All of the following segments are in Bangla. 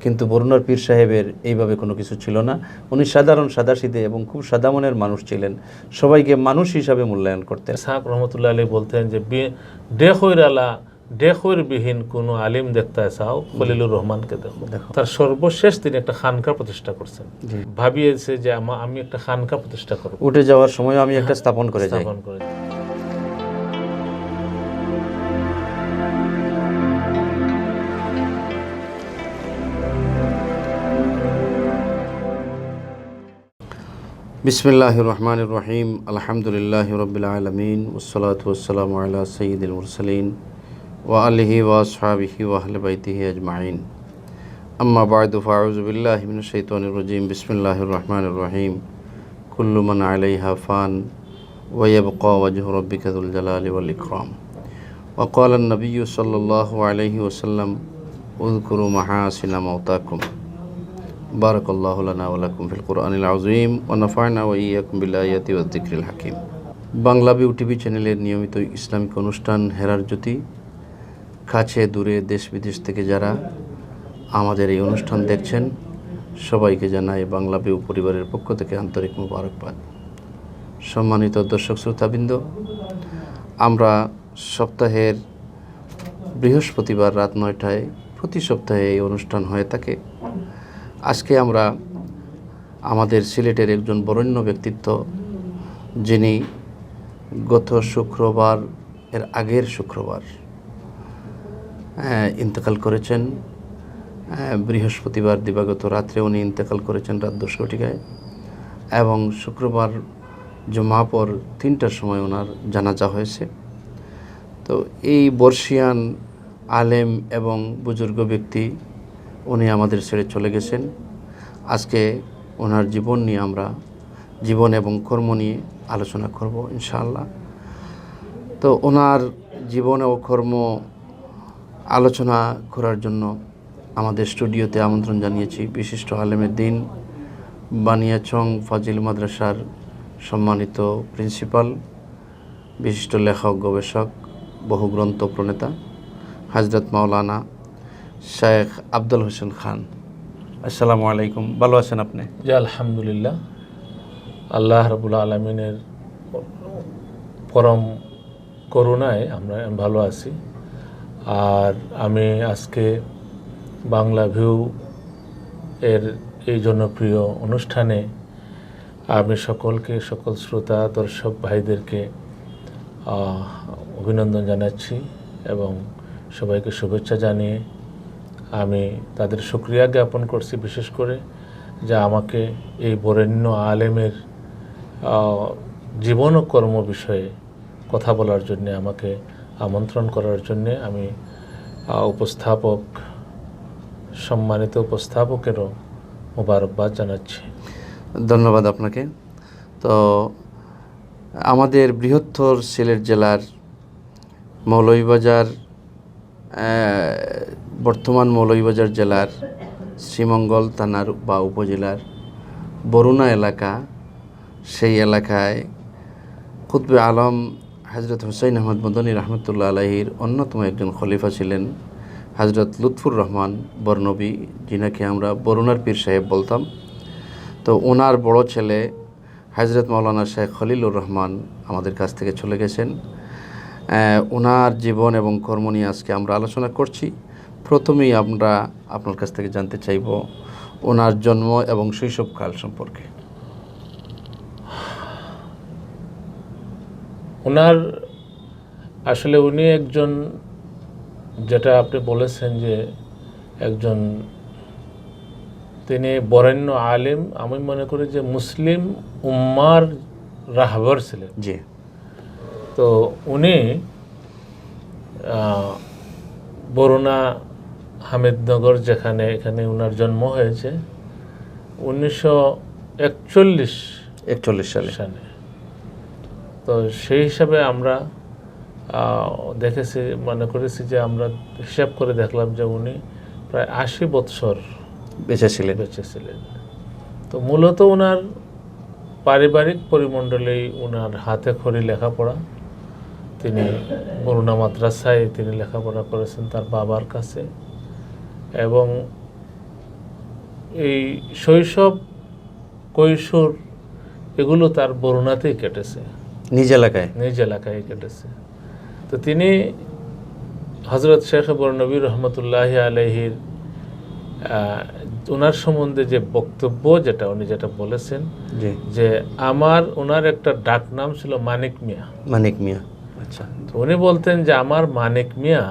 কিন্তু বরুণার পীর সাহেবের এইভাবে কোনো কিছু ছিল না। উনি সাধারণ সাদাসিধে এবং খুব সাদা মনের মানুষ ছিলেন, সবাইকে মানুষ হিসাবে মূল্যায়ন করতেন। সাহেব রহমতুল্লাহ আলী বলতেন যে ডেখইরালা ডেখইরবিহীন কোনো আলিম দেখতে চাও খলিলুর রহমানকে দেখো। তার সর্বশেষ তিনি একটা খানকা প্রতিষ্ঠা করছেন, ভাবিয়েছে যে আমি একটা খানকা প্রতিষ্ঠা করব, উঠে যাওয়ার সময় আমি একটা স্থাপন করে যাই। বিসমিল্লাহির রহমানির রহিম, আলহামদুলিল্লাহি রাব্বিল আলামিন, ওয়াসসালাতু ওয়াসসালামু আলা সাইয়্যিদিল মুরসালিন ওয়া আলিহি ওয়া আসহাবিহি ওয়া আহলি বাইতিহি আজমাইন। আম্মা বা'দু, ফাআউযু বিল্লাহি মিনাশ শাইতানির রাজীম। বিসমিল্লাহির রহমানির রহিম। কুল্লু মান আলাইহা ফান ওয়া ইয়াবকা ওয়াজহু রাব্বিকা যুল জালালি ওয়াল ইকরাম। ওয়া ক্বালা আন-নাবিয়্যু সাল্লাল্লাহু আলাইহি ওয়াসাল্লাম উযকুরু মাহাসিনা মাওতাকুম। বারাকাল্লাহু লানা ওয়া লাকুম ফিল কুরআনিল আযীম ওয়া নাফা'না ওয়া ইয়্যাকুম বিল আয়াতি ওয়াজ যিকরিল হাকীম। বাংলা ভিউ টিভি চ্যানেলের নিয়মিত ইসলামিক অনুষ্ঠান হেরার জ্যোতি, কাছে দূরে দেশ বিদেশ থেকে যারা আমাদের এই অনুষ্ঠান দেখছেন সবাইকে জানাই বাংলা ভিউ পরিবারের পক্ষ থেকে আন্তরিক মোবারকবাদ। সম্মানিত দর্শক শ্রোতাবৃন্দ, আমরা সপ্তাহের বৃহস্পতিবার রাত 9টায় প্রতি সপ্তাহে এই অনুষ্ঠান হয়ে থাকে। আজকে আমরা আমাদের সিলেটের একজন বরেণ্য ব্যক্তিত্ব, যিনি গত শুক্রবার এর আগের শুক্রবার ইন্তেকাল করেছেন। বৃহস্পতিবার দিবাগত রাত্রে উনি ইন্তেকাল করেছেন রাত 10 ঘটিকায়, এবং শুক্রবার জুমা পর 3টার সময় ওনার জানাজা হয়েছে। তো এই বর্ষিয়ান আলেম এবং বুজুর্গ ব্যক্তি উনি আমাদের ছেড়ে চলে গেছেন। আজকে ওনার জীবন নিয়ে আমরা জীবন এবং কর্ম নিয়ে আলোচনা করব ইনশাআল্লাহ। তো ওনার জীবন ও কর্ম আলোচনা করার জন্য আমাদের স্টুডিওতে আমন্ত্রণ জানিয়েছি বিশিষ্ট আলেমের দিন, বানিয়াচং ফাজিল মাদ্রাসার সম্মানিত প্রিন্সিপাল, বিশিষ্ট লেখক, গবেষক, বহু গ্রন্থ প্রণেতা হযরত মাওলানা শেখ আব্দুল হোসেন খান। আসসালামু আলাইকুম, ভালো আছেন আপনি? জি আলহামদুলিল্লাহ, আল্লাহ রাব্বুল আলামিনের পরম করুণায় আমরা ভালো আছি। আর আমি আজকে বাংলা ভিউ এর এই জনপ্রিয় অনুষ্ঠানে আমি সকল শ্রোতা দর্শক ভাইদেরকে অভিনন্দন জানাচ্ছি এবং সবাইকে শুভেচ্ছা জানিয়ে আমি তাদের শুকরিয়া জ্ঞাপন করছি, বিশেষ করে যা আমাকে এই বরেণ্য আলেমের জীবন ও কর্ম বিষয়ে কথা বলার জন্যে, আমাকে আমন্ত্রণ করার জন্যে আমি সম্মানিত উপস্থাপকেরও মোবারকবাদ জানাচ্ছি। ধন্যবাদ আপনাকে। তো আমাদের বৃহত্তর সিলেট জেলার মৌলভীবাজার, বর্তমান মৌলভীবাজার জেলার শ্রীমঙ্গল থানার বা উপজেলার বরুণা এলাকা, সেই এলাকায় কুতবে আলম হযরত হুসাইন আহমদ মদনী রহমতুল্লাহ আলাইহির অন্যতম একজন খলিফা ছিলেন হযরত লুৎফুর রহমান বরনবী, যিনাকে আমরা বরুণার পীর সাহেব বলতাম। তো ওনার বড় ছেলে হযরত মাওলানা শেখ খলিলুর রহমান আমাদের কাছ থেকে চলে গেছেন। ওনার জীবন এবং কর্ম নিয়ে আজকে আমরা আলোচনা করছি। প্রথমেই আমরা আপনার কাছ থেকে জানতে চাইব ওনার জন্ম এবং শৈশবকাল সম্পর্কে। ওনার আসলে উনি একজন, যেটা আপনি বলেছেন যে একজন, তিনি বরেণ্য আলেম। আমি মনে করি যে মুসলিম উম্মার রাহবার ছিলেন। জি। তো উনি বরুণা হামিদনগর, এখানে ওনার জন্ম হয়েছে 1941 সালে। তো সেই হিসাবে আমরা মনে করেছি যে আমরা হিসাব করে দেখলাম যে উনি প্রায় 80 বৎসর বেঁচে ছিলেন। তো মূলত ওনার পারিবারিক পরিমণ্ডলেই ওনার হাতে খড়ি লেখাপড়া। তিনি বরুণা মাদ্রাসায় তিনি লেখাপড়া করেছেন তার বাবার কাছে, এবং এই শৈশব কৈশোর এগুলো তার বরুণাতেই কেটেছে, নিজ এলাকায় কেটেছে। তো তিনি হযরত শেখ বরনবী রহমতুল্লাহ আলাইহির ওনার সম্বন্ধে যে বক্তব্য উনি যেটা বলেছেন যে ওনার একটা ডাক নাম ছিল মানিক মিয়া। আচ্ছা। তো উনি বলতেন যে আমার মানিক মিয়া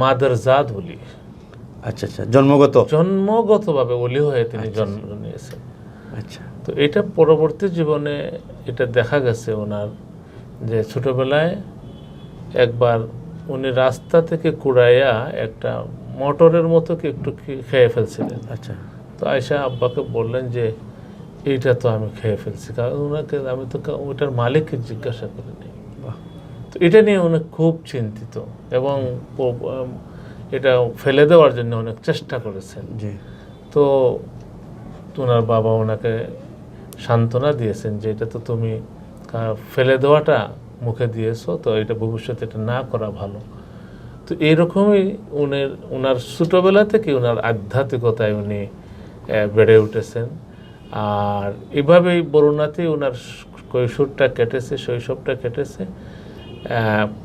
মাদারজাদ ওলি। আচ্ছা আচ্ছা, জন্মগতভাবে ওলি হয়ে তিনি জন্ম নিয়েছেন। আচ্ছা। তো এটা পরবর্তী জীবনে এটা দেখা গেছে ওনার যে ছোটবেলায় একবার উনি রাস্তা থেকে কুড়াইয়া একটা মটরের মতো কি একটু খেয়ে ফেলছিলেন। আচ্ছা। তো আয়েশা আব্বাকে বললেন যে এইটা তো আমি খেয়ে ফেলছি, কারণ ওনাকে আমি তো ওইটার মালিককে জিজ্ঞাসা করিনি। তো এটা নিয়ে উনি খুব চিন্তিত এবং এটা ফেলে দেওয়ার জন্য অনেক চেষ্টা করেছেন। তো ওনার বাবা ওনাকে সান্ত্বনা দিয়েছেন যে এটা তো তুমি ফেলে দেওয়াটা মুখে দিয়েছো, তো এটা ভবিষ্যতে এটা না করা ভালো। তো এইরকমই ওনার ছোটোবেলা থেকে ওনার আধ্যাত্মিকতায় উনি বেড়ে উঠেছেন। আর এভাবেই বরুণাতেই ওনার কৈশোরটা কেটেছে, শৈশবটা কেটেছে।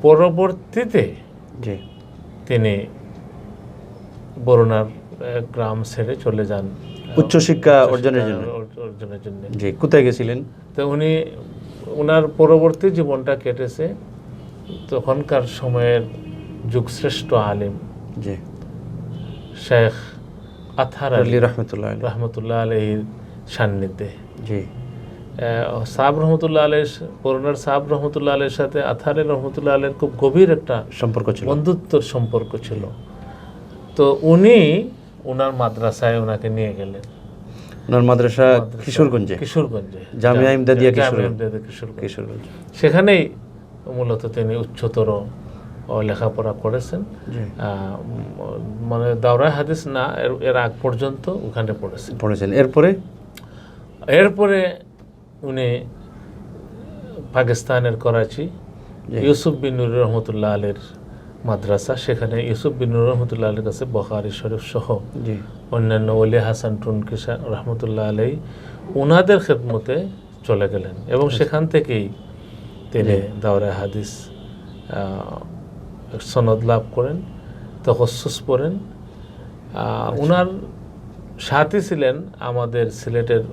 পরবর্তীতে তিনি বরুণার গ্রাম ছেড়ে চলে যান উচ্চশিক্ষা অর্জনের জন্য। কোথায় গেছিলেন? তো ওনার পরবর্তী জীবনটা কেটেছে তখনকার সময়ের যুগশ্রেষ্ঠ আলিম শেখ আতহার আলী রহমতুল্লাহ আলাইহির সান্নিধ্যে। সাহাব রহমতুল্লাহ আলাইহ, বরুণার সাহাব রহমতুল্লাহ আলাইহির সাথে আতহার রহমতুল্লাহ আলাইহির খুব গভীর একটা সম্পর্ক ছিল, বন্ধুত্বের সম্পর্ক ছিল। তো উনি ওনার মাদ্রাসায় ওনাকে নিয়ে গেলেন। ওনার মাদ্রাসা কিশোরগঞ্জে জামিয়া ইমদাদিয়া কিশোরগঞ্জ। সেখানেই মূলত তিনি উচ্চতর লেখাপড়া করেছেন। মানে দাওরা হাদিস না, এর আগ পর্যন্ত ওখানে পড়েছেন। এরপরে উনি পাকিস্তানের করাচি ইউসুফ বিন নুর রহমতুল্লাহ আলীর মাদ্রাসা, সেখানে ইউসুফ বিন নুর রহমতুল্লাহ আলীর কাছে বুখারী শরীফ সহ অন্যান্য ওলি হাসান টুনকি রহমতুল্লাহ আলী ওনাদের খেদমতে চলে গেলেন এবং সেখান থেকেই তিনি দাওরা হাদিস সনদ লাভ করেন, তাখাসসুস পড়েন। ওনার সাথী ছিলেন আমাদের সিলেটের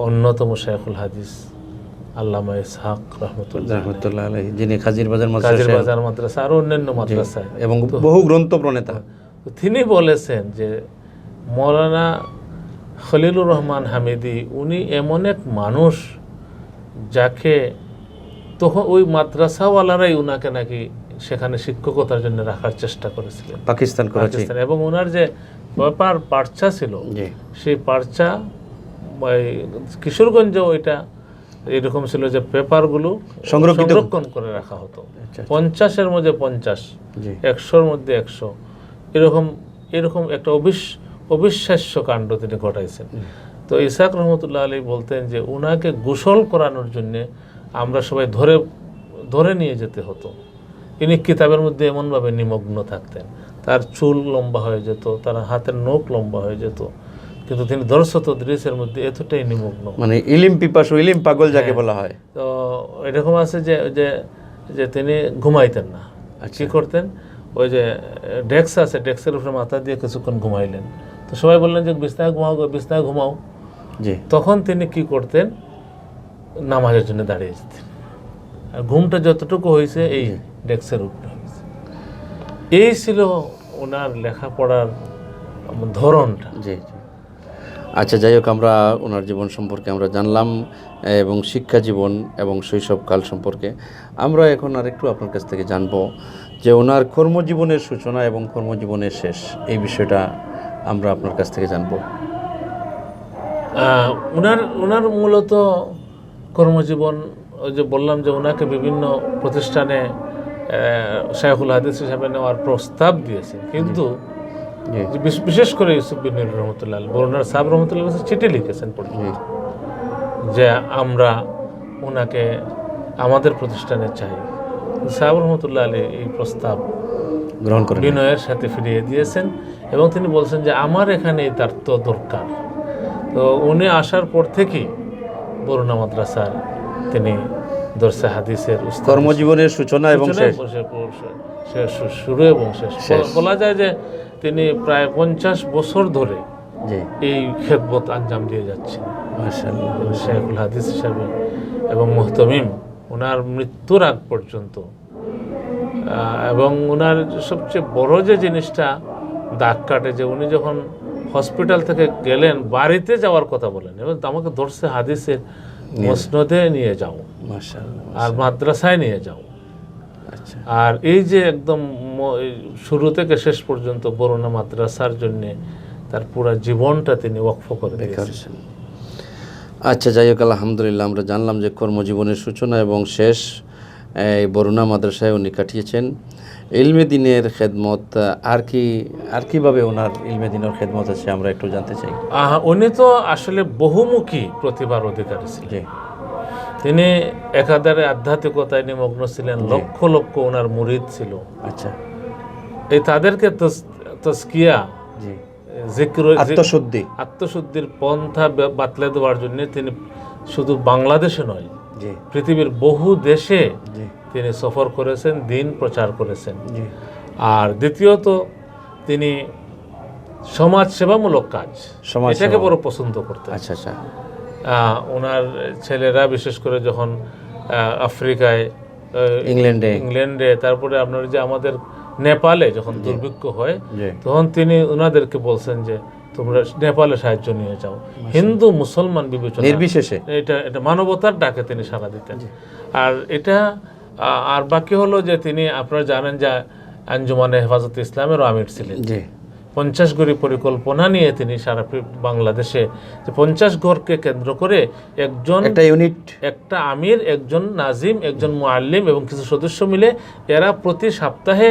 অন্যতম শাইখুল হাদিস আল্লামা ইসহাক রহমতুল্লাহ আলাইহি, যিনি কাজীর বাজার মাদ্রাসা আর অন্যান্য মাদ্রাসায় এবং বহু গ্রন্থ প্রণেতা। তিনি বলেছেন যে মৌলানা খলিলুর রহমান হামিদি উনি এমন এক মানুষ যাকে তখন ওই মাদ্রাসাওয়ালারাই উনাকে নাকি সেখানে শিক্ষকতার জন্য রাখার চেষ্টা করেছিলেন পাকিস্তান। এবং ওনার যে পার্চা ছিল, সেই পার্চা কিশোরগঞ্জে ওইটা এরকম ছিল যে পেপারগুলো সংরক্ষণ করে রাখা হতো। 50-এর মধ্যে 50, 100-র মধ্যে 100, এরকম একটা অবিশ্বাস্য কাণ্ড তিনি ঘটাইছেন। তো ইসহাক রহমতুল্লাহ আলী বলতেন যে উনাকে গোসল করানোর জন্যে আমরা সবাই ধরে নিয়ে যেতে হতো। তিনি কিতাবের মধ্যে এমনভাবে নিমগ্ন থাকতেন, তার চুল লম্বা হয়ে যেত, তার হাতের নখ লম্বা হয়ে যেত, কিন্তু তিনি দর্শতদৃশের মধ্যে এতটাই নিমগ্ন, মানে ইলিম পিপাসু, ইলিম পাগল যাকে বলা হয়। তো এরকম আছে যে তিনি ঘুমাইতেন না। কি করতেন, ওই যে ডেস্ক আছে, ডেস্কের উপরে মাথা দিয়ে কিছুক্ষণ ঘুমাইলেন। তো সবাই বললেন যে বিছনায় ঘুমাও। তখন তিনি কি করতেন, নামাজের জন্য দাঁড়িয়ে যেতেন। আর ঘুমটা যতটুকু হয়েছে এই ডেস্কের উপরে হয়েছে। এই ছিল ওনার লেখাপড়ার ধরনটা। আচ্ছা, যাই হোক, আমরা ওনার জীবন সম্পর্কে আমরা জানলাম এবং শিক্ষা জীবন এবং শৈশবকাল সম্পর্কে। আমরা এখন আরেকটু আপনার কাছ থেকে জানবো যে ওনার কর্মজীবনের সূচনা এবং কর্মজীবনের শেষ, এই বিষয়টা আমরা আপনার কাছ থেকে জানবো। ওনার মূলত কর্মজীবন, ওই যে বললাম যে ওনাকে বিভিন্ন প্রতিষ্ঠানে শাইখুল হাদিস হিসাবে নেওয়ার প্রস্তাব দিয়েছে, কিন্তু বিশেষ করে ইউসুফ বিন নুর রহমতুল্লাহ আলী, বরুণার সাহাব রহমতুল্লাহ কাছে চিঠি লিখেছেন পর্যন্ত যে আমরা ওনাকে আমাদের প্রতিষ্ঠানে চাই। সাহাব রহমতুল্লাহ আলী এই প্রস্তাব গ্রহণ করে বিনয়ের সাথে ফিরিয়ে দিয়েছেন এবং তিনি বলছেন যে আমার এখানে তার তো দরকার। তো উনি আসার পর থেকেই বরুণা মাদ্রাসার তিনি দর্সে হাদিসের কর্মজীবনের সূচনা এবং শুরু এবং শেষ বলা যায় যে তিনি প্রায় 50 বছর ধরে এই খেদমত আঞ্জাম দিয়ে যাচ্ছেন শেখুল হাদিস হিসাবে এবং মুহতামিম ওনার মৃত্যুর আগ পর্যন্ত। এবং ওনার সবচেয়ে বড় যে জিনিসটা দাগ কাটে যে উনি যখন হসপিটাল থেকে গেলেন বাড়িতে যাওয়ার কথা বলেন এবং আমাকে দর্সে হাদিসের মসনদে নিয়ে যাও আর মাদ্রাসায় নিয়ে যাও। আর এই যে একদম শুরু থেকে শেষ পর্যন্ত বরুণা মাদ্রাসার জন্য তার পুরো জীবনটা তিনি ওয়াকফ করে দিয়েছেন। আচ্ছা, যাই হোক, আলহামদুলিল্লাহ আমরা জানলাম যে কর্মজীবনের সূচনা এবং শেষ এই বরুণা মাদ্রাসায় উনি কাটিয়েছেন। ইলমে দিনের খেদমত আর কিভাবে ওনার ইলমে দিনের খেদমত আছে আমরা একটু জানতে চাই। উনি তো আসলে বহুমুখী প্রতিভার অধিকারী ছিলেন। তিনি একাধারে আধ্যাত্মিকতায় নিমগ্ন ছিলেন, লক্ষ লক্ষ ওনার মুরিদ ছিল। আচ্ছা, এই তাদেরকে তাজকিয়া আত্মশুদ্ধির পন্থা বাতলে দেওয়ার জন্য তিনি শুধু বাংলাদেশে নয় পৃথিবীর বহু দেশে তিনি সফর করেছেন, দিন প্রচার করেছেন। আর দ্বিতীয়ত তিনি সমাজ সেবামূলক কাজ এটাকে বড় পছন্দ করতেন। আচ্ছা আচ্ছা, ওনার ছেলেরা বিশেষ করে যখন আফ্রিকায়, ইংল্যান্ডে, তারপরে আপনার যে আমাদের নেপালে যখন দুর্ভিক্ষ হয় তখন তিনি ওনাদেরকে বলছেন যে তোমরা নেপালে সাহায্য নিয়ে যাও, হিন্দু মুসলমান বিবেচনা নির্বিশেষে। এটা মানবতার ডাকে তিনি সাড়া দিতেন। আর এটা আর বাকি হলো যে তিনি আপনারা জানেন যে আঞ্জুমানে হেফাজত ইসলামেরও আমির ছিলেন। 50 গড়ি পরিকল্পনা নিয়ে তিনি সারা বাংলাদেশে 50 ঘরকে কেন্দ্র করে একটা ইউনিট, একটা আমির, একজন নাজিম, একজন মুআল্লিম এবং কিছু সদস্য মিলে এরা প্রতি সপ্তাহে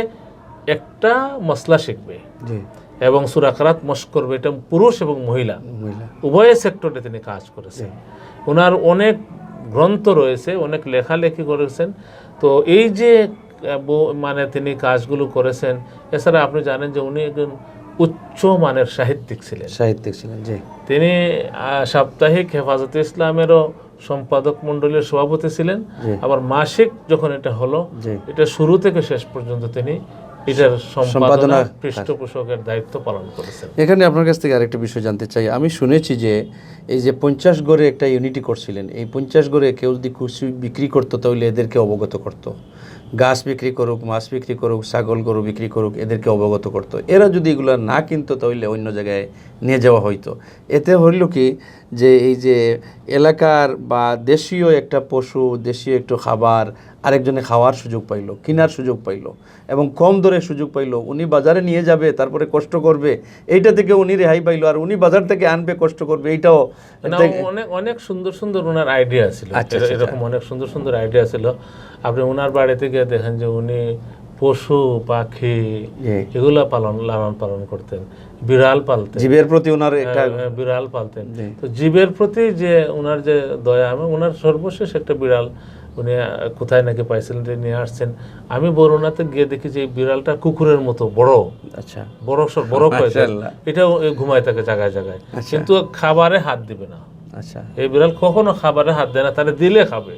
একটা মসলা শিখবে এবং সূরা কিরাত মশক করবে। এটা পুরুষ এবং মহিলা উভয় সেক্টরে তিনি কাজ করেছেন। ওনার অনেক গ্রন্থ রয়েছে, অনেক লেখালেখি করেছেন। তো এই যে মানে তিনি কাজগুলো করেছেন, এছাড়া আপনি জানেন যে উনি একজন উচ্চ মানের সাহিত্যিক ছিলেন। তিনি সাপ্তাহিক হেফাজতে ইসলামেরও সম্পাদক মণ্ডলীর সভাপতি ছিলেন। আবার মাসিক যখন এটা হলো, এটা শুরু থেকে শেষ পর্যন্ত তিনি এটার সম্পাদনা পৃষ্ঠপোষকের দায়িত্ব পালন করেছেন। এখানে আপনার কাছ থেকে আরেকটা বিষয় জানতে চাই। আমি শুনেছি যে এই যে 50 গড়ে একটা ইউনিটি করছিলেন, এই 50 গড়ে কেউ যদি খুশি বিক্রি করতো তাহলে এদেরকে অবগত করতো, গাছ বিক্রি করুক, মাছ বিক্রি করুক, ছাগল গরু বিক্রি করুক, এদেরকে অবগত করতো। এরা যদি এগুলো না কিনতো তাহলে অন্য জায়গায় নিয়ে যাওয়া হইতো। এতে হইল কি যে এই যে এলাকার বা দেশীয় একটা পশু, দেশীয় একটু খাবার আরেকজনে খাওয়ার সুযোগ পাইলো, কেনার সুযোগ পাইলো এবং কম দরে সুযোগ পাইলো। উনি বাজারে নিয়ে যাবে, তারপরে কষ্ট করবে, এইটা থেকে উনি রেহাই পাইলো। আর উনি বাজার থেকে আনবে, কষ্ট করবে, এইটাও অনেক সুন্দর সুন্দর ওনার আইডিয়া ছিল। এরকম অনেক সুন্দর সুন্দর আইডিয়া ছিল। আপনি ওনার বাড়িতে গিয়ে দেখেন যে উনি পশু পাখি এগুলা লালন পালন করতেন, বিড়াল পালতেন, জীবের প্রতি ওনার একটা বিড়াল পালতেন। তো জীবের প্রতি যে ওনার যে দয়া, ওনার সর্বশেষ একটা বিড়াল উনি কোথায় নাকি পাইছিলেন, নিয়ে আসছেন। আমি বরুণাতে গিয়ে দেখি যে এই বিড়ালটা কুকুরের মতো বড়, আচ্ছা বড় এটাও ঘুমায় থাকে জায়গায় জায়গায়, কিন্তু খাবারে হাত দিবে না। আচ্ছা, এই বিড়াল কখনো খাবারে হাত দেয় না, তাহলে দিলে খাবে।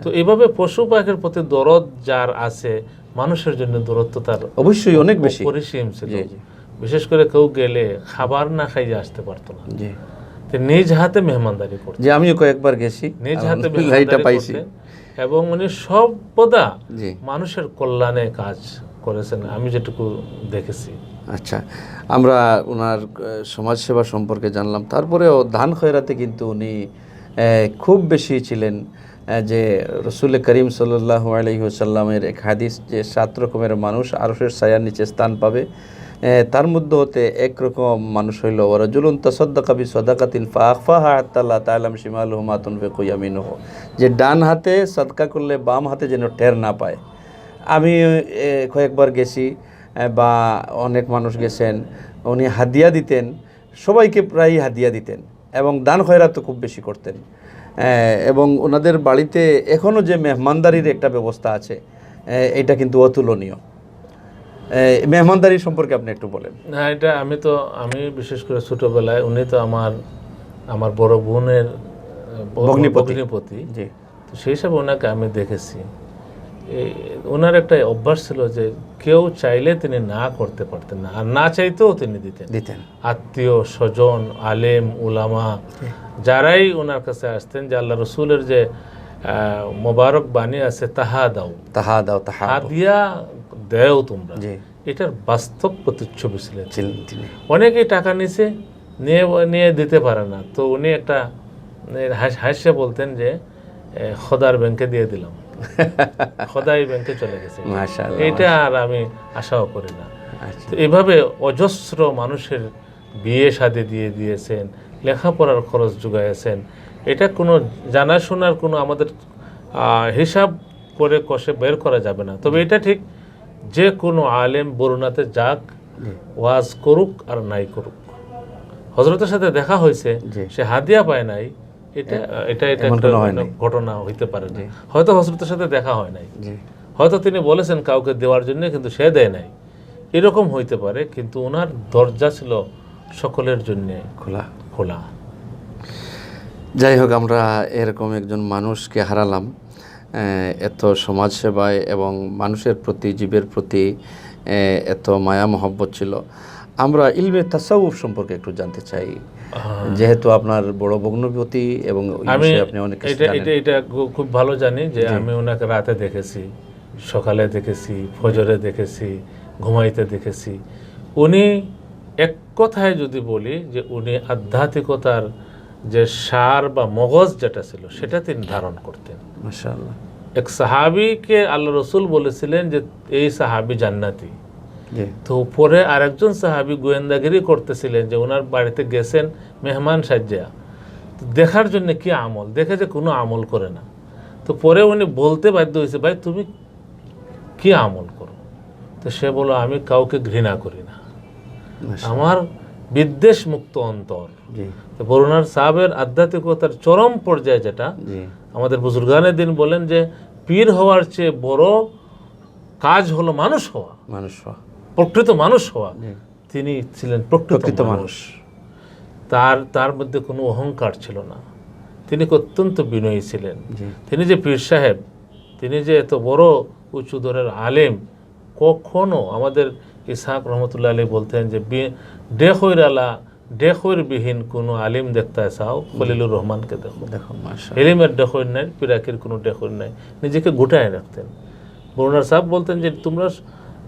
তো এইভাবে পশু পাখির প্রতি দরদ যার আছে, মানুষের জন্য দূরত্ব তার অবশ্যই অনেক বেশি পরিসীম ছিল। বিশেষ করে কেউ গেলে খাবার না খাইয়ে আসতে পারতো না, নিজ হাতে মেহমানদারি করতেন। যে আমিও কয়েকবার গেছি, নিজ হাতে মেহমানদারি করতেন এবং উনি সর্বদা মানুষের কল্যাণে কাজ করেছেন, আমি যেটুকু দেখেছি। আচ্ছা, আমরা ওনার সমাজসেবা সম্পর্কে জানলাম। তারপরেও দান খয়রাতে কিন্তু উনি খুব বেশি ছিলেন। যে রসুল করিম সাল্লাল্লাহু আলাইহি ওয়াসাল্লামের এক হাদিস যে 7 রকমের মানুষ আরশের ছায়ার নিচে স্থান পাবে, তার মধ্যে হতে একরকম মানুষ হইল ওয়ারাজুলুন তাসাদ্দাকা বিসাদাকাতিন ফাআখফাহা হাত্তা লা তা'লাম শিমালুহু মা তুনফিকু ইয়ামিনুহু, যে ডান হাতে সাদকা করলে বাম হাতে যেন টের না পায়। আমি কয়েকবার গেছি বা অনেক মানুষ গেছেন, উনি হাদিয়া দিতেন, সবাইকে প্রায়ই হাদিয়া দিতেন এবং দান খয়রাত খুব বেশি করতেন। এবং ওনাদের বাড়িতে এখনও যে মেহমানদারির একটা ব্যবস্থা আছে, এটা কিন্তু অতুলনীয়। মেহমানদারি সম্পর্কে আপনি একটু বলেন। হ্যাঁ, এটা আমি বিশেষ করে ছোটবেলায় উনি তো আমার বড় বোনের ভগ্নিপতি। জি। তো সেই হিসাবে ওনাকে আমি দেখেছি। ওনার একটা অভ্যাস ছিল যে কেউ চাইলে তিনি না করতে পারতেন না, আর না চাইতেও তিনি দিতেন। আত্মীয় স্বজন, আলেম, উলামা যারাই ওনার কাছে আসতেন, যে আল্লাহ রসুলের যে মোবারক বাণী আছে, তাহা দাও হাদিয়া দেও তোমরা, এটার বাস্তব প্রতিচ্ছবি ছিলেন। অনেকেই টাকা নিয়ে দিতে পারে না, তো উনি একটা হাসিয়ে বলতেন যে খোদার ব্যাংকে দিয়ে দিলাম, খোদাই ব্যাংকে চলে গেছে, এটা আর আমি আশাও করি না। তো এভাবে অজস্র মানুষের বিয়ে শাদী দিয়ে দিয়েছেন, লেখাপড়ার খরচ জোগাইয়েছেন। এটা কোনো জানাশোনার কোনো আমাদের হিসাব করে কষে বের করা যাবে না। তবে এটা ঠিক, যে কোনো আলেম বরুণাতে যাক, ওয়াজ করুক আর নাই করুক, হজরতের সাথে দেখা হয়েছে, সে হাদিয়া পায় নাই, এটা একটা ঘটনা হইতে পারে না। হয়তো হজরতের সাথে দেখা হয় নাই, হয়তো তিনি বলেছেন কাউকে দেওয়ার জন্য, কিন্তু সে দেয় নাই, এরকম হইতে পারে। কিন্তু ওনার দরজা ছিল সকলের জন্য খোলা। যাই হোক, আমরা এরকম একজন মানুষকে হারালাম, এত সমাজসেবায় এবং মানুষের প্রতি, জীবের প্রতি এত মায়া মহব্বত ছিল। আমরা ইলমে তাসাউফ সম্পর্কে একটু জানতে চাই, যেহেতু আপনার বড় ভগ্নিপতি এবং আপনি অনেক এটা খুব ভালো জানি যে আমি ওনাকে রাতে দেখেছি, সকালে দেখেছি, ফজরে দেখেছি, ঘুমাইতে দেখেছি। উনি এক কথায় যদি বলি যে উনি আধ্যাত্মিকতার যে সার বা মগজ যেটা ছিল সেটা তিনি ধারণ করতেন। মাশাআল্লাহ। এক সাহাবীকে আল্লাহ রসুল বলেছিলেন যে এই সাহাবী জান্নাতি। তো পরে আরেকজন সাহাবী গোয়েন্দাগিরি করতেছিলেন যে ওনার বাড়িতে গেছেন মেহমান সাজ্জা, দেখার জন্য কি আমল, দেখে যে কোনো আমল করে না। তো পরে উনি বলতে বাধ্য হয়েছে, ভাই তুমি কি আমল করো? তো সে বলল, আমি কাউকে ঘৃণা করি না, আমার বিদ্বেষ মুক্ত অন্তর। বরুণার সাহাবের আধ্যাত্মিকতার চরম পর্যায়ে, যেটা আমাদের বুজুর্গানের দিন বলেন যে পীর হওয়ার চেয়ে বড় কাজ হলো মানুষ হওয়া, প্রকৃত মানুষ হওয়া। তিনি ছিলেন প্রকৃত মানুষ। তার মধ্যে কোনো অহংকার ছিল না, তিনি অত্যন্ত বিনয়ী ছিলেন। তিনি যে পীর সাহেব, তিনি যে এত বড় উঁচু দরের আলেম, কখনো আমাদের ইসহাক রহমতুল্লাহ আলী বলতেন যে ডেখৈর বিহীন কোনো আলিম দেখতে চাও, খলিলুর রহমানকে দেখো। এলিমের ডেখৈর নাই, পিরাকির কোনো ডেখৈর নাই, নিজেকে গোটায় রাখতেন। বরুণার সাহেব বলতেন যে তোমরা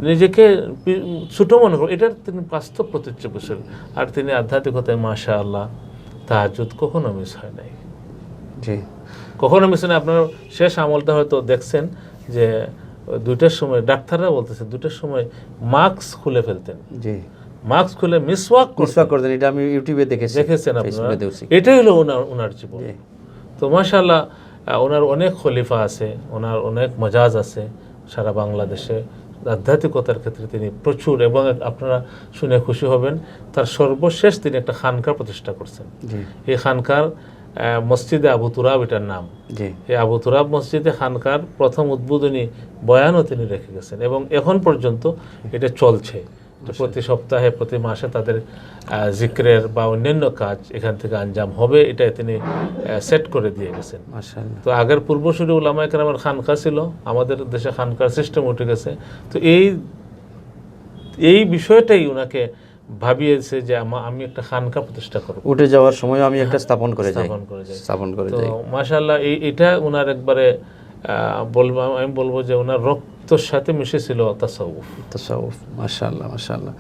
নিজেকে ছোট মনে করো, এটার তিনি বাস্তব প্রতিচ্ছবি ছিল। আর তিনি আধ্যাত্মিকতায় মাশাআল্লাহ তাহাজ্জুদ কখনো মিস হয় নাই, কখনো মিস হয় না। আপনার শেষ আমলটা হয়তো দেখছেন যে 2টার সময় ডাক্তাররা বলতেছে 2টার সময় মাস্ক খুলে ফেলতেন, মাস্ক খুলে মিসওয়াক করতেন। এটা আমি ইউটিউবে দেখেছেন আপনারা। এটাই হলো ওনার জীবন। তো মাশাআল্লাহ, ওনার অনেক খলিফা আছে, ওনার অনেক মজাজ আছে সারা বাংলাদেশে আধ্যাত্মিকতার ক্ষেত্রে তিনি প্রচুর। এবং আপনারা শুনে খুশি হবেন, তার সর্বশেষ তিনি একটা খানকা প্রতিষ্ঠা করছেন। এই খানকার মসজিদে আবু তুরাব, এটার নাম। এই আবু তুরাব মসজিদে খানকার প্রথম উদ্বোধনী বয়ানও তিনি রেখে গেছেন, এবং এখন পর্যন্ত এটা চলছে। প্রতি সপ্তাহে, প্রতি মাসে তাদের জিক্রের বা অন্যান্য কাজ এখান থেকে আঞ্জাম হবে, এটা তিনি সেট করে দিয়ে গেছেন। তো আগের পূর্বসূরি উলামায়ে কেরামের খানকা ছিল, আমাদের দেশে খানকার সিস্টেম উঠে গেছে। তো এই বিষয়টাই ওনাকে ভাবিয়েছে যে আমি একটা খানকা প্রতিষ্ঠা করব। উঠে যাওয়ার সময় আমি একটা স্থাপন করে যাই। তো মাশাআল্লাহ, এটা ওনার একবারে আমি বলবো যে ওনার রক্তের সাথে মিশেছিল তাসাউফ। মাশাআল্লাহ, মাশাআল্লাহ।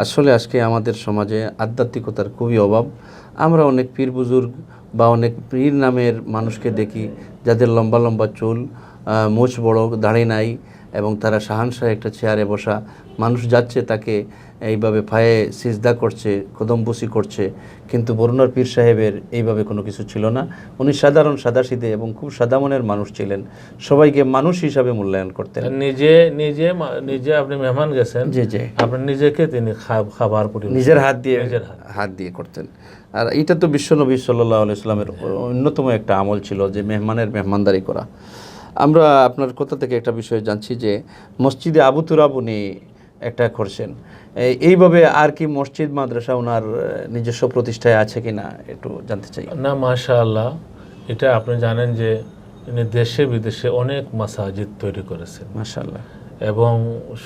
আসলে আজকে আমাদের সমাজে আধ্যাত্মিকতার খুবই অভাব। আমরা অনেক পীর বুজুর্গ বা অনেক পীর নামের মানুষকে দেখি, যাদের লম্বা লম্বা চুল, মুছ বড়, দাড়ি নাই, এবং তারা শাহানশাহ একটা চেয়ারে বসা। মানুষ যাচ্ছে, তাকে এইভাবে পায়ে সিজদা করছে, কদমবুসি করছে। কিন্তু বরুণার পীর সাহেবের এইভাবে কোনো কিছু ছিল না। উনি সাধারণ, সাদাসিধে এবং খুব সাদা মনের মানুষ ছিলেন। সবাইকে মানুষ হিসাবে মূল্যায়ন করতেন। নিজে আপনি মেহমান গেছেন, আপনি নিজেকে তিনি খাবার নিজের হাত দিয়ে করতেন। আর এইটা তো বিশ্বনবী সাল্লাল্লাহু আলাইহি সাল্লামের অন্যতম একটা আমল ছিল, যে মেহমানদারি করা। আমরা আপনার কথা থেকে একটা বিষয় জানছি যে মসজিদে আবু তুরাব উনি একটা করছেন। এইভাবে আর কি মসজিদ মাদ্রাসা ওনার নিজস্ব প্রতিষ্ঠায় আছে কিনা একটু জানতে চাই। না, মাশাআল্লাহ, এটা আপনি জানেন যে ইনি দেশে বিদেশে অনেক মাসাজিদ তৈরি করেছেন, মাশাআল্লাহ। এবং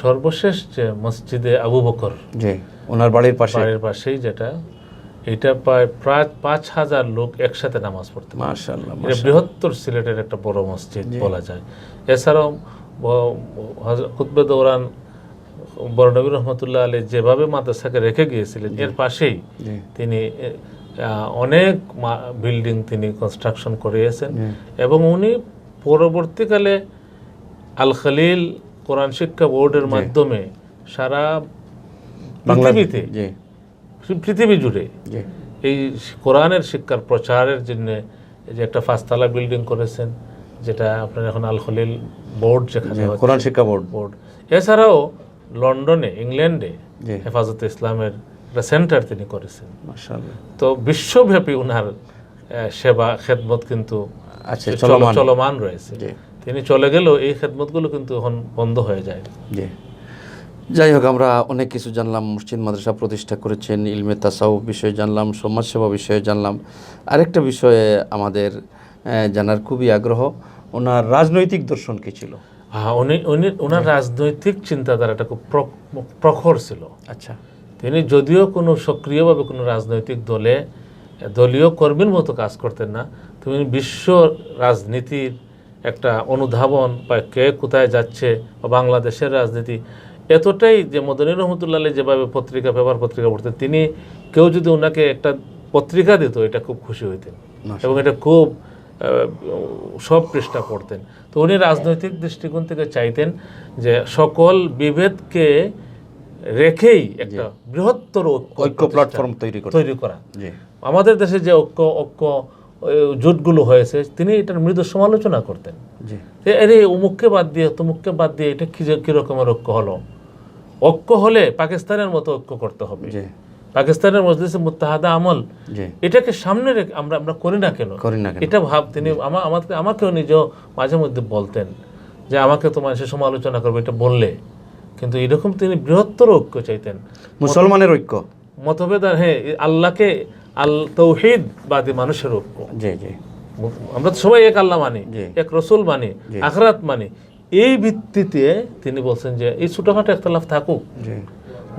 সর্বশেষ যে মসজিদে আবু বকর, জি, ওনার বাড়ির পাশেই যেটা, এটা প্রায় 5,000 লোক একসাথে নামাজ পড়তে। মাশাআল্লাহ, এটা বৃহত্তর সিলেটের একটা বড় মসজিদ বলা যায়। এছাড়াও কুতবে দৌরান বড়নবী রহমতুল্লাহ আলী যেভাবে মাদ্রাসাকে রেখে গিয়েছিলেন, এর পাশেই তিনি অনেক বিল্ডিং তিনি কনস্ট্রাকশন করিয়েছেন, এবং উনি পরবর্তীকালে আল খলিল কোরআন শিক্ষা বোর্ডের মাধ্যমে সারা পৃথিবী জুড়ে এই কোরআনের শিক্ষার প্রচারের জন্য যে একটা 5 তলা বিল্ডিং করেছেন, যেটা আপনার এখন আল খলিল বোর্ড, যেখানে কোরআন শিক্ষা বোর্ড। এছাড়াও লন্ডনে, ইংল্যান্ডে হেফাজতে ইসলামের একটা সেন্টার তিনি করেছেন। মাশাআল্লাহ। তো বিশ্বব্যাপী উনার সেবা খেদমত কিন্তু চলমান রয়েছে। তিনি চলে গেলেও এই খেদমতগুলো কিন্তু এখন বন্ধ হয়ে যায়। যাই হোক, আমরা অনেক কিছু জানলাম। মসজিদ মাদ্রাসা প্রতিষ্ঠা করেছেন, ইলমে তাসাউফ বিষয়ে জানলাম, সমাজসেবা বিষয়ে জানলাম। আরেকটা বিষয়ে আমাদের জানার খুবই আগ্রহ, ওনার রাজনৈতিক দর্শন কি ছিল? ওনার রাজনৈতিক চিন্তাধারাটা খুব প্রখর ছিল। আচ্ছা। তিনি যদিও কোনো সক্রিয়ভাবে কোনো রাজনৈতিক দলীয় কর্মীর মতো কাজ করতেন না, তিনি বিশ্ব রাজনীতির একটা অনুধাবন বা কে কোথায় যাচ্ছে, বা বাংলাদেশের রাজনীতি এতটাই, যে মদনী রহমতুল্লাহ যেভাবে পেপার পত্রিকা পড়তেন, তিনি কেউ যদি ওনাকে একটা পত্রিকা দিত, এটা খুব খুশি হইতেন, এবং এটা খুব সব পৃষ্ঠা পড়তেন। তো উনি রাজনৈতিক দৃষ্টিকোণ থেকে চাইতেন যে সকল বিভেদকে রেখেই একটা বৃহত্তর ঐক্য প্ল্যাটফর্ম তৈরি করা। আমাদের দেশে যে ঐক্য জোটগুলো হয়েছে, তিনি এটার মৃদু সমালোচনা করতেন। আরে অমুককে বাদ দিয়ে তমুককে বাদ দিয়ে এটা কি রকমের ঐক্য হলো? ঐক্য হলে পাকিস্তানের মতো ঐক্য করতে হবে। পাকিস্তানের মজলিসে মুত্তাহাদা আমল, এটাকে সামনে রেখে আমরা করি না কেন? এটা তিনি আমাকেও নিজেও মাঝে মধ্যে বলতেন যে আমাকে তো মানুষের সমালোচনা করবে এটা বললে, কিন্তু এরকম তিনি বৃহত্তর ঐক্য চাইতেন, মুসলমানের ঐক্য, মতভেদ, হ্যাঁ, আল্লাহকে তাওহীদবাদী মানুষের ঐক্য। আমরা তো সবাই এক আল্লাহ মানি, এক রসুল মানি, আখিরাত মানি। এই ভিত্তিতে তিনি বলছেন যে এই ছোটখাটো ইখতিলাফ থাকুক,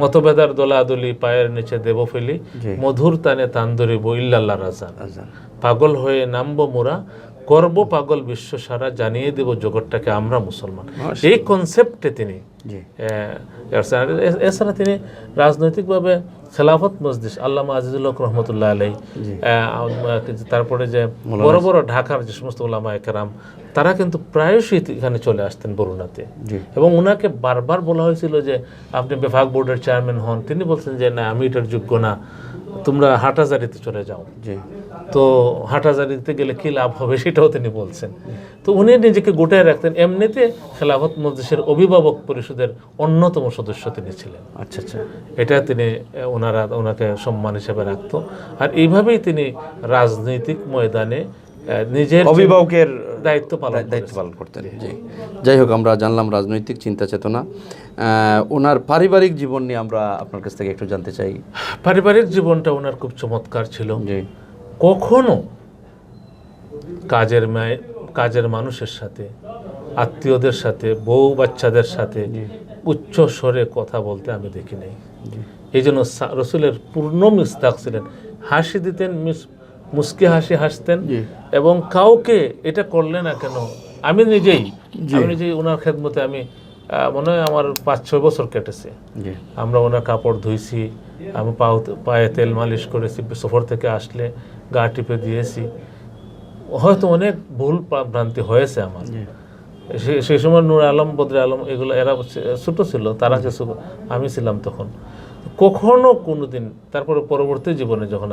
মতভেদার দোলাদলি পায়ের নিচে দেব ফেলি, মধুর তানে তান ধরিব ইল্লাল্লাহ রাজা, পাগল হয়ে নামবো মোরা, করব পাগল বিশ্ব সারা, জানিয়ে দেব জগৎটাকে আমরা মুসলমান। এই কনসেপ্টে তিনি এছাড়া তিনি রাজনৈতিকভাবে খেলাফত মজলিস, আল্লামা আজিজুল হক রহমতুল্লাহ আলাই, তারপরে যে বড় বড় ঢাকার যে সমস্ত ওলামা একরাম, তারা কিন্তু প্রায়শই এখানে চলে আসতেন বরুণাতে, এবং ওনাকে বারবার বলা হয়েছিল যে আপনি বিভাগ বোর্ডের চেয়ারম্যান হন। তিনি বলছেন যে না, আমি এটার যোগ্য না, তোমরা হাটাজারিতে চলে যাও। তো হাটাজারিতে গেলে কি লাভ হবে সেটাও তিনি বলছেন। তো উনি নিজেকে গোটায় রাখতেন। এমনিতে খেলাফত মজলিসের অভিভাবক পরিষদের অন্যতম সদস্য তিনি ছিলেন। আচ্ছা আচ্ছা, এটা তিনি ওনাকে সম্মান হিসেবে রাখত। আর এইভাবেই তিনি রাজনৈতিক ময়দানে নিজের অভিভাবকের দায়িত্ব পালন করতেন। যাই হোক, আমরা জানলাম রাজনৈতিক চিন্তা চেতনা। ওনার পারিবারিক জীবন নিয়ে আমরা আপনার কাছ থেকে একটু জানতে চাই। পারিবারিক জীবনটা ওনার খুব চমৎকার ছিল। কখনো কাজের মানুষের সাথে, আত্মীয়দের সাথে, বউ বাচ্চাদের সাথে উচ্চ স্বরে কথা বলতে আমি দেখি নাই। এই জন্য রসুলের পূর্ণ মিস্তাক ছিলেন। হাসি দিতেন, মুস্কি হাসতেন, এবং কাউকে এটা করলে না কেন, আমি নিজেই ওনার খেদমতে আমি মনে হয় আমার 5-6 বছর কেটেছে। আমরা ওনার কাপড় ধুইছি, আমি পায়ে তেল মালিশ করেছি, সফর থেকে আসলে গা টিপে দিয়েছি। হয়তো অনেক ভুল ভ্রান্তি হয়েছে আমার। সেই সময় নূর আলম, বদরে আলম, এগুলো এরা ছোটো ছিল, তারা কিছু, আমি ছিলাম তখন। কখনো কোনোদিন, তারপরে পরবর্তী জীবনে যখন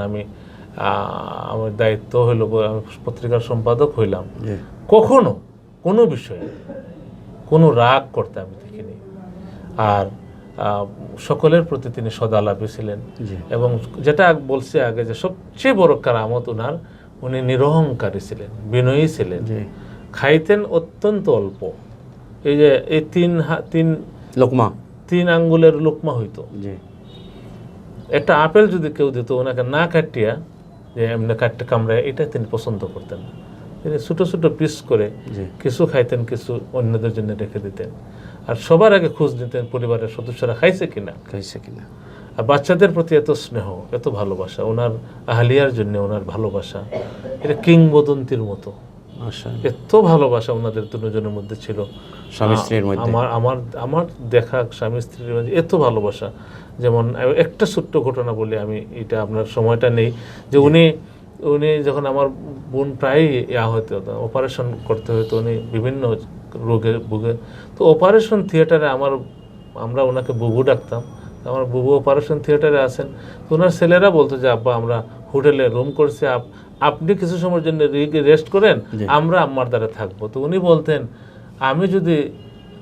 আমার দায়িত্ব হইল, আমি পত্রিকার সম্পাদক হইলাম, কখনো কোনো বিষয়ে কোনো রাগ করতে আমি দেখিনি। আর সকলের প্রতি তিনি সদালাপী ছিলেন। এবং যেটা বলছি আগে, যে সবচেয়ে বড় কারামত ওনার, উনি নিরহংকারী ছিলেন, বিনয়ী ছিলেন, খাইতেন অত্যন্ত অল্প। এই যে এই তিন 3 আঙ্গুলের লোকমা হইতো। জি একটা আপেল যদি কেউ দিত, ওনাকে না কাটিয়া যে এমনি কাটতে কামড়ায়, এটা তিনি পছন্দ করতেন না। তিনি ছোট ছোট পিস করে জি কিছু খাইতেন, কিছু অন্যদের জন্য রেখে দিতেন। আর সবার আগে খোঁজ নিতেন পরিবারের সদস্যরা খাইছে কিনা। আর বাচ্চাদের প্রতি এত স্নেহ, এত ভালোবাসা, ওনার আহলিয়ার জন্য ওনার ভালোবাসা, এটা কিংবদন্তির মতো। এত ভালোবাসা ওনাদের দুজনের মধ্যে ছিল, স্বামী স্ত্রীর মধ্যে। আমার দেখা স্বামী স্ত্রীর মধ্যে এত ভালোবাসা। যেমন একটা ছোট্ট ঘটনা বলি আমি, এটা আপনার সময়টা নেই, যে উনি যখন আমার বোন প্রায় হতো, অপারেশন করতে হতো, উনি বিভিন্ন রোগে ভুগে, তো অপারেশন থিয়েটারে আমরা ওনাকে বুবু ডাকতাম। আমার বুবু অপারেশন থিয়েটারে আছেন, তো ওনার ছেলেরা বলতো যে আব্বা আমরা হোটেলে রুম করছি, আপনি কিছু সময়ের জন্য রেস্ট করেন, আমরা আম্মার দ্বারা থাকবো। তো উনি বলতেন আমি যদি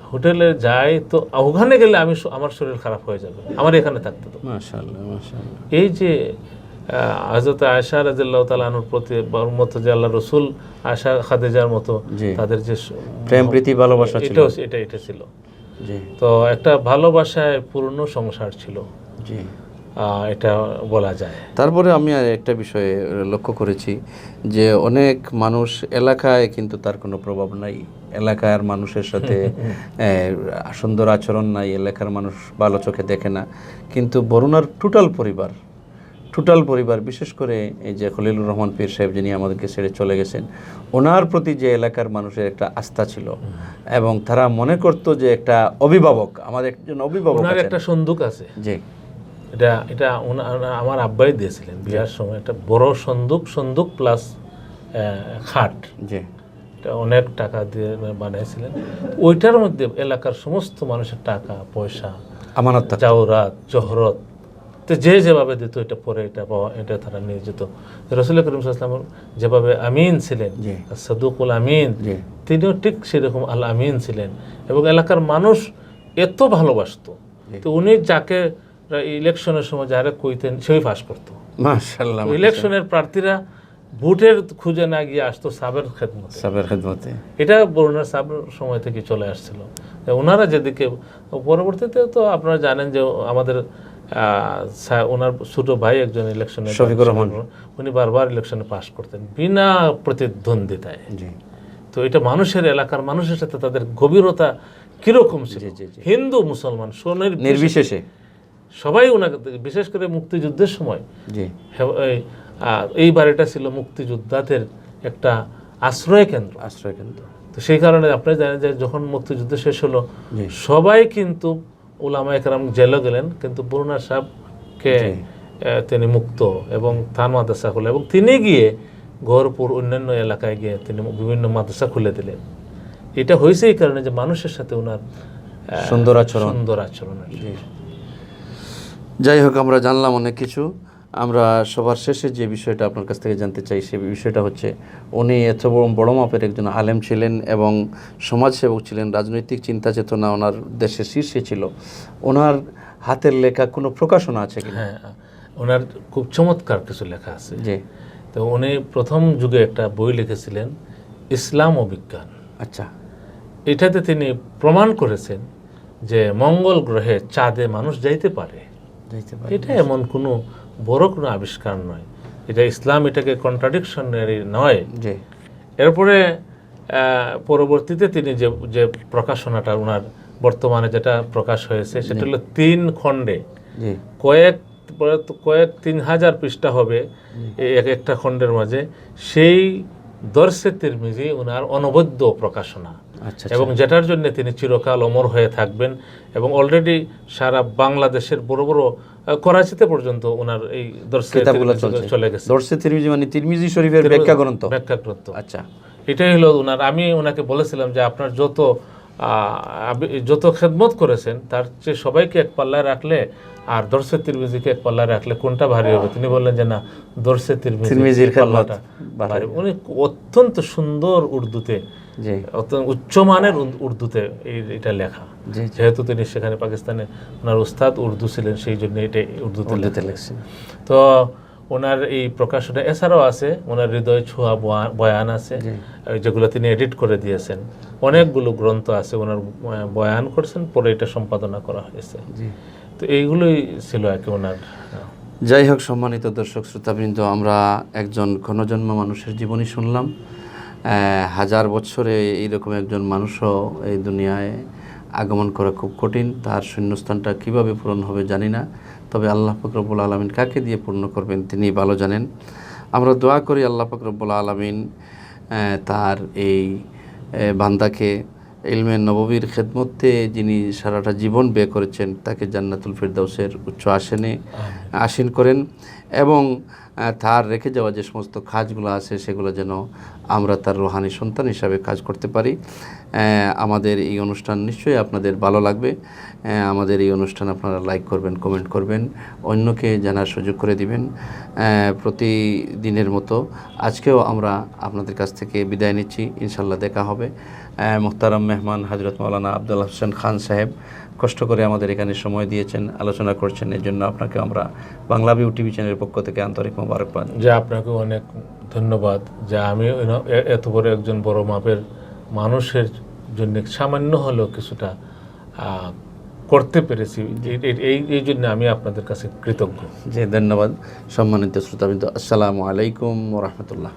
হোটেলে যাই তো ওখানে গেলে আমার শরীর খারাপ হয়ে যাবে, আমার এখানে থাকতে তো। মাশাআল্লাহ মাশাআল্লাহ। এই যে হযরত আয়েশা রাদিয়াল্লাহু তাআলা আনহার প্রতি মতো যে আল্লাহ রাসূল আয়েশা খাদিজার মতো তাদের যে প্রেম প্রীতি ভালোবাসা ছিল, এটা ছিল। জি তো একটা ভালোবাসায় পূর্ণ সংসার ছিল, জি এটা বলা যায়। তারপরে আমি আর একটা বিষয়ে লক্ষ্য করেছি যে অনেক মানুষ এলাকায় কিন্তু তার কোনো প্রভাব নাই, এলাকার মানুষের সাথে সুন্দর আচরণ নাই, এলাকার মানুষ ভালো চোখে দেখে না, কিন্তু বরুণার টোটাল পরিবার বিশেষ করে এই যে খলিলুর রহমান পীর সাহেব যিনি আমাদেরকে ছেড়ে চলে গেছেন, ওনার প্রতি যে এলাকার মানুষের একটা আস্থা ছিল এবং তারা মনে করতো যে একটা অভিভাবক, আমাদের একজন অভিভাবক, ওনার একটা সন্দুক আছে। জি এটা আমার আব্বাই দিয়েছিলেন বিয়ার সময়, একটা বড় সন্দুক প্লাস খাট। জি এটা অনেক টাকা দিয়ে বানিয়েছিলেন। ওইটার মধ্যে এলাকার সমস্ত মানুষের টাকা পয়সা, আমানত, জাওরাত, জহরত, তো যেভাবে দিত এটা পরে এটা পাওয়া, এটা তারা নিয়ে যেত। রাসূল করিম সাল্লাল্লাহু আলাইহি ওয়াসাল্লাম যেভাবে আমিন ছিলেন, সাদুকুল আমিন, তিনিও ঠিক সেরকম আল আমিন ছিলেন এবং এলাকার মানুষ এত ভালোবাসতো। তো উনি যাকে ইলেকশনের সময় যারা কইতেন সেই পাস করতো। মাশাআল্লাহ। ইলেকশনের প্রার্থীরা ভোটের খুঁজে না গিয়ে আসতো সাবের খেদমতে। এটা বরুণার সাবের সময় থেকে চলে আসছিল। ওনারা যেদিকে, পরবর্তীতে তো আপনারা জানেন যে আমাদের ওনার ছোট ভাই একজন ইলেকশনে, শফিকুর রহমান, উনি বারবার ইলেকশনে পাস করতেন বিনা প্রতিদ্বন্দ্বিতায়। তো এটা মানুষের, এলাকার মানুষের সাথে তাদের গভীরতা কিরকম ছিল, হিন্দু মুসলমান সোনের নির্বিশেষে সবাই ওনাকে, বিশেষ করে মুক্তিযুদ্ধের সময় এই বাড়িটা ছিল মুক্তিযোদ্ধাদের একটা আশ্রয় কেন্দ্র। তো সেই কারণে আপনারা জানেন যে যখন মুক্তিযুদ্ধ শেষ হলো সবাই কিন্তু উলামায়ে কেরাম জেলে গেলেন, কিন্তু বরুণা সাহেবকে তিনি মুক্ত এবং তার মাদ্রাসা খুলে, এবং তিনি গিয়ে গহরপুর অন্যান্য এলাকায় গিয়ে তিনি বিভিন্ন মাদ্রাসা খুলে দিলেন। এটা হয়েছে এই কারণে যে মানুষের সাথে ওনার সুন্দর আচরণ। যাই হোক, আমরা জানলাম অনেক কিছু। আমরা সবার শেষে যে বিষয়টা আপনার কাছ থেকে জানতে চাই সে বিষয়টা হচ্ছে, উনি এত বড় মাপের একজন আলেম ছিলেন এবং সমাজসেবক ছিলেন, রাজনৈতিক চিন্তা চেতনা ওনার দেশের শীর্ষে ছিল। ওনার হাতের লেখা কোনো প্রকাশনা আছে কি? হ্যাঁ, ওনার খুব চমৎকার কিছু লেখা আছে। জি, তো উনি প্রথম যুগে একটা বই লিখেছিলেন, ইসলাম ও বিজ্ঞান। আচ্ছা, এটাতে তিনি প্রমাণ করেছেন যে মঙ্গল গ্রহে চাঁদে মানুষ যাইতে পারে। এটা এমন কোনো বড় কোনো আবিষ্কার নয়, এটা ইসলাম এটাকে কন্ট্রাডিকশনারি নয়। এরপরে পরবর্তীতে তিনি যে প্রকাশনাটা ওনার বর্তমানে যেটা প্রকাশ হয়েছে সেটা হলো 3 খণ্ডে, কয়েক 3000 পৃষ্ঠা হবে এক একটা খণ্ডের মাঝে। সেই দরসে তিরমিজি ওনার অনবদ্য প্রকাশনা, এবং যেটার জন্য তিনি চিরকাল অমর হয়ে থাকবেন। এবং অলরেডি সারা বাংলাদেশের বড় বড় করাচিতে পর্যন্ত ওনার এই দরসে চলে গেছে। দরসে তিরমিজি মানে তিরমিজি শরীফের ব্যাখ্যা গ্রন্থ। আচ্ছা, এটাই হলো ওনার। আমি ওনাকে বলেছিলাম যে আপনার যত খেদমত করেছেন তার চেয়ে সবাইকে এক পাল্লায় রাখলে আর দরসে তিরমিজিকে এক পাল্লায় রাখলে কোনটা ভারী হবে? তিনি বললেন যে না, দরসে তিরমিজির পাল্লাটা ভারী। উনি অত্যন্ত সুন্দর উর্দুতে, অত্যন্ত উচ্চমানের উর্দুতে এটা লেখা, যেহেতু তিনি সেখানে পাকিস্তানে ওনার উস্তাদ উর্দু ছিলেন, সেই জন্য এটা উর্দুতে লিখছেন। তো ওনার এই প্রকাশনা এছাড়াও আছে ওনার হৃদয় ছোঁয়া বয়ান আছে, যেগুলো তিনি এডিট করে দিয়েছেন। অনেকগুলো গ্রন্থ আছে ওনার বয়ান করছেন, পরে এটা সম্পাদনা করা হয়েছে। তো এইগুলোই ছিল আর কি ওনার। যাই হোক, সম্মানিত দর্শক শ্রোতাবৃন্দ, আমরা একজন ক্ষণজন্ম মানুষের জীবনী শুনলাম। 1000 বছরে এইরকম একজন মানুষও এই দুনিয়ায় আগমন করা খুব কঠিন। তার শূন্যস্থানটা কিভাবে পূরণ হবে জানি না, তবে আল্লাহ পাক রব্বুল আলামিন কাকে দিয়ে পূর্ণ করবেন তিনি ভালো জানেন। আমরা দোয়া করি আল্লাহ পাক রব্বুল আলামিন তার এই বান্দাকে ইলমে নববীর খেদমতে যিনি সারাটা জীবন ব্যয় করেছেন তাকে জান্নাতুল ফিরদাউসের উচ্চ আসনে আসীন করেন, এবং তার রেখে যাওয়া যে সমস্ত কাজগুলো আছে সেগুলো যেন আমরা তার রুহানি সন্তান হিসাবে কাজ করতে পারি। আমাদের এই অনুষ্ঠান নিশ্চয়ই আপনাদের ভালো লাগবে। আমাদের এই অনুষ্ঠান আপনারা লাইক করবেন, কমেন্ট করবেন, অন্যকে জানার সুযোগ করে দিবেন। প্রতিদিনের মতো আজকেও আমরা আপনাদের কাছ থেকে বিদায় নিচ্ছি। ইনশাল্লাহ দেখা হবে। মুহতারাম মেহমান হযরত মাওলানা আব্দুল হোসেন খান সাহেব কষ্ট করে আমাদের এখানে সময় দিয়েছেন, আলোচনা করছেন, এর জন্য আপনাকে আমরা বাংলা ভিউ টিভি চ্যানেলের পক্ষ থেকে আন্তরিক মোবারকবাদ। যে আপনাকে অনেক ধন্যবাদ যে আমি এত বড় একজন বড় মাপের মানুষের জন্য সামান্য হলেও কিছুটা করতে পেরেছি, এই জন্য আমি আপনাদের কাছে কৃতজ্ঞ। জি, ধন্যবাদ। সম্মানিত শ্রোতাবৃন্দ, আসসালামু আলাইকুম ওয়া রাহমাতুল্লাহ।